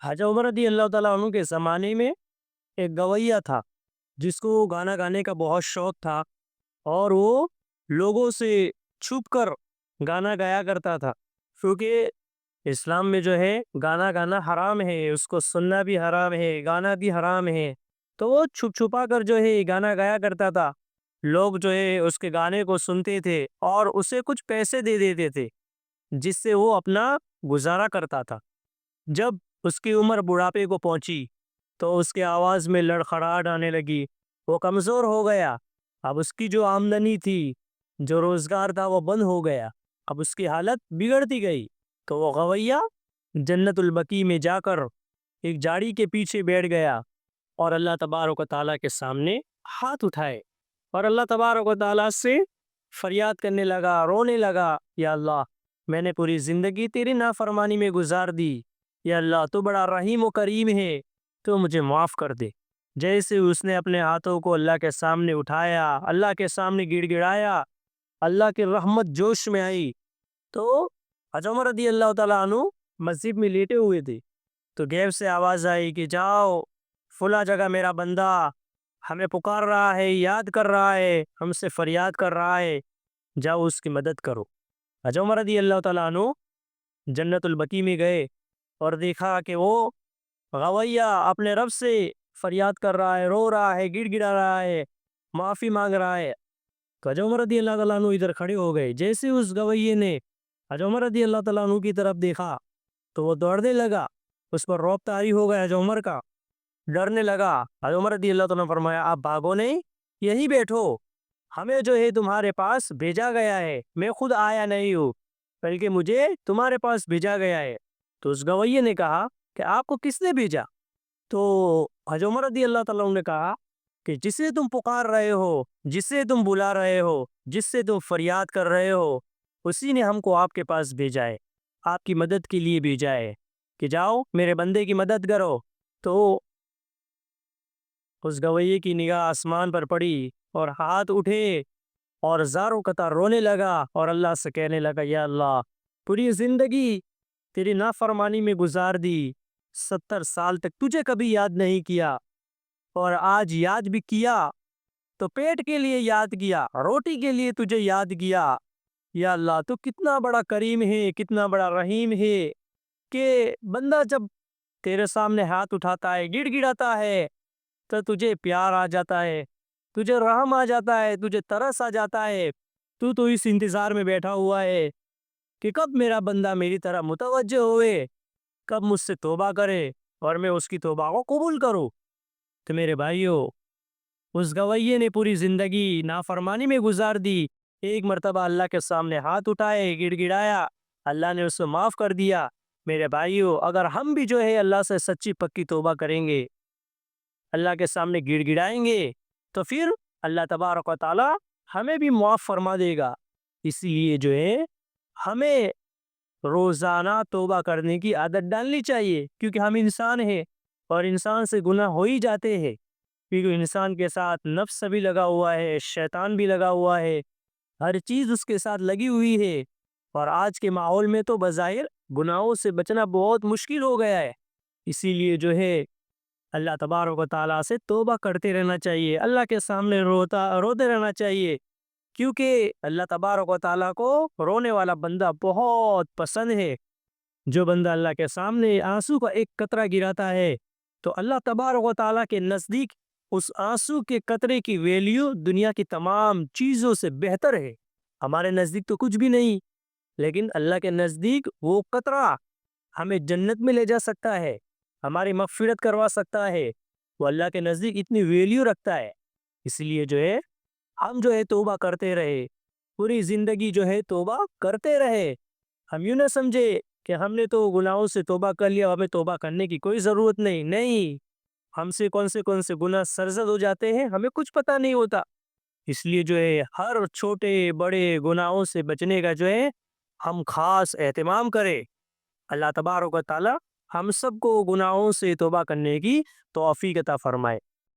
حضرت عمر رضی اللہ تعالیٰ عنہ کے زمانے میں ایک گویّا تھا جس کو گانا گانے کا بہت شوق تھا، اور وہ لوگوں سے چھپ کر گانا گایا کرتا تھا، کیونکہ اسلام میں جو ہے گانا گانا حرام ہے، اس کو سننا بھی حرام ہے، گانا بھی حرام ہے۔ تو وہ چھپ چھپا کر جو ہے گانا گایا کرتا تھا، لوگ جو ہے اس کے گانے کو سنتے تھے اور اسے کچھ پیسے دے دیتے تھے جس سے وہ اپنا گزارا کرتا تھا۔ جب اس کی عمر بڑھاپے کو پہنچی تو اس کے آواز میں لڑکھڑاہٹ آنے لگی، وہ کمزور ہو گیا۔ اب اس کی جو آمدنی تھی، جو روزگار تھا، وہ بند ہو گیا۔ اب اس کی حالت بگڑتی گئی، تو وہ گویّا جنت البقیع میں جا کر ایک جھاڑی کے پیچھے بیٹھ گیا اور اللہ تبارک و تعالیٰ کے سامنے ہاتھ اٹھائے اور اللہ تبارک و تعالیٰ سے فریاد کرنے لگا، رونے لگا، یا اللہ، میں نے پوری زندگی تیری نافرمانی میں گزار دی، یا اللہ تو بڑا رحیم و کریم ہے، تو مجھے معاف کر دے۔ جیسے اس نے اپنے ہاتھوں کو اللہ کے سامنے اٹھایا، اللہ کے سامنے گڑ گڑایا، اللہ کی رحمت جوش میں آئی، تو حضرت عمر رضی اللہ تعالیٰ عنہ مسجد میں لیٹے ہوئے تھے، تو غیب سے آواز آئی کہ جاؤ، فلاں جگہ میرا بندہ ہمیں پکار رہا ہے، یاد کر رہا ہے، ہم سے فریاد کر رہا ہے، جاؤ اس کی مدد کرو۔ حضرت عمر رضی اللہ تعالیٰ عنہ جنت البقیع میں گئے اور دیکھا کہ وہ گویّا اپنے رب سے فریاد کر رہا ہے، رو رہا ہے، گڑ گڑا رہا ہے، معافی مانگ رہا ہے۔ تو حضرت عمر رضی اللہ تعالیٰ عنہ ادھر کھڑے ہو گئے۔ جیسے اس گویّے نے حضرت عمر رضی اللہ تعالیٰ عنہ کی طرف دیکھا تو وہ دوڑنے لگا، اس پر رعب طاری ہو گیا حضرت عمر کا، ڈرنے لگا۔ حضرت عمر رضی اللہ تعالیٰ نے فرمایا، آپ بھاگو نہیں، یہی بیٹھو، ہمیں جو ہے تمہارے پاس بھیجا گیا ہے، میں خود آیا نہیں ہوں بلکہ مجھے تمہارے پاس بھیجا گیا ہے۔ تو اس گویّے نے کہا کہ آپ کو کس نے بھیجا؟ تو حضرت عمر رضی اللہ تعالیٰ عنہ نے کہا کہ جسے تم پکار رہے ہو، جسے تم بلا رہے ہو، جس سے تم فریاد کر رہے ہو، اسی نے ہم کو آپ کے پاس بھیجا ہے، آپ کی مدد کے لیے بھیجا ہے کہ جاؤ میرے بندے کی مدد کرو۔ تو اس گویّے کی نگاہ آسمان پر پڑی اور ہاتھ اٹھے اور زاروں قطار رونے لگا اور اللہ سے کہنے لگا، یا اللہ، پوری زندگی تیری نافرمانی میں گزار دی، 70 سال تک تجھے کبھی یاد نہیں کیا، اور آج یاد بھی کیا تو پیٹ کے لیے یاد کیا، روٹی کے لیے تجھے یاد کیا۔ یا اللہ، تو کتنا بڑا کریم ہے، کتنا بڑا رحیم ہے کہ بندہ جب تیرے سامنے ہاتھ اٹھاتا ہے، گڑ گڑاتا ہے، تو تجھے پیار آ جاتا ہے، تجھے رحم آ جاتا ہے، تجھے ترس آ جاتا ہے۔ تو اس انتظار میں بیٹھا ہوا ہے کہ کب میرا بندہ میری طرح متوجہ ہوئے، کب مجھ سے توبہ کرے اور میں اس کی توبہ کو قبول کروں۔ تو میرے بھائیوں، اس گویّے نے پوری زندگی نافرمانی میں گزار دی، ایک مرتبہ اللہ کے سامنے ہاتھ اٹھائے، گڑ گڑایا، اللہ نے اس کو معاف کر دیا۔ میرے بھائیوں، اگر ہم بھی جو ہے اللہ سے سچی پکی توبہ کریں گے، اللہ کے سامنے گڑ گڑائیں گے، تو پھر اللہ تبارک و تعالی ہمیں بھی معاف فرما دے گا۔ اسی لیے جو ہے ہمیں روزانہ توبہ کرنے کی عادت ڈالنی چاہیے، کیونکہ ہم انسان ہیں اور انسان سے گناہ ہو ہی جاتے ہیں، کیونکہ انسان کے ساتھ نفس بھی لگا ہوا ہے، شیطان بھی لگا ہوا ہے، ہر چیز اس کے ساتھ لگی ہوئی ہے، اور آج کے ماحول میں تو بظاہر گناہوں سے بچنا بہت مشکل ہو گیا ہے۔ اسی لیے جو ہے اللہ تبارک و تعالیٰ سے توبہ کرتے رہنا چاہیے، اللہ کے سامنے روتے رہنا چاہیے، کیونکہ اللہ تبارک و تعالیٰ کو رونے والا بندہ بہت پسند ہے۔ جو بندہ اللہ کے سامنے آنسو کا ایک قطرہ گراتا ہے تو اللہ تبارک و تعالیٰ کے نزدیک اس آنسو کے قطرے کی ویلیو دنیا کی تمام چیزوں سے بہتر ہے۔ ہمارے نزدیک تو کچھ بھی نہیں، لیکن اللہ کے نزدیک وہ قطرہ ہمیں جنت میں لے جا سکتا ہے، ہماری مغفرت کروا سکتا ہے، وہ اللہ کے نزدیک اتنی ویلیو رکھتا ہے۔ اس لیے جو ہے ہم جو ہے توبہ کرتے رہے، پوری زندگی جو ہے توبہ کرتے رہے۔ ہم یوں نہ سمجھے کہ ہم نے تو گناہوں سے توبہ کر لیا، ہمیں توبہ کرنے کی کوئی ضرورت نہیں، ہم سے کون سے گناہ سرزد ہو جاتے ہیں، ہمیں کچھ پتہ نہیں ہوتا۔ اس لیے جو ہے ہر چھوٹے بڑے گناہوں سے بچنے کا جو ہے ہم خاص اہتمام کریں۔ اللہ تبارک و تعالی ہم سب کو گناہوں سے توبہ کرنے کی توفیق عطا فرمائے۔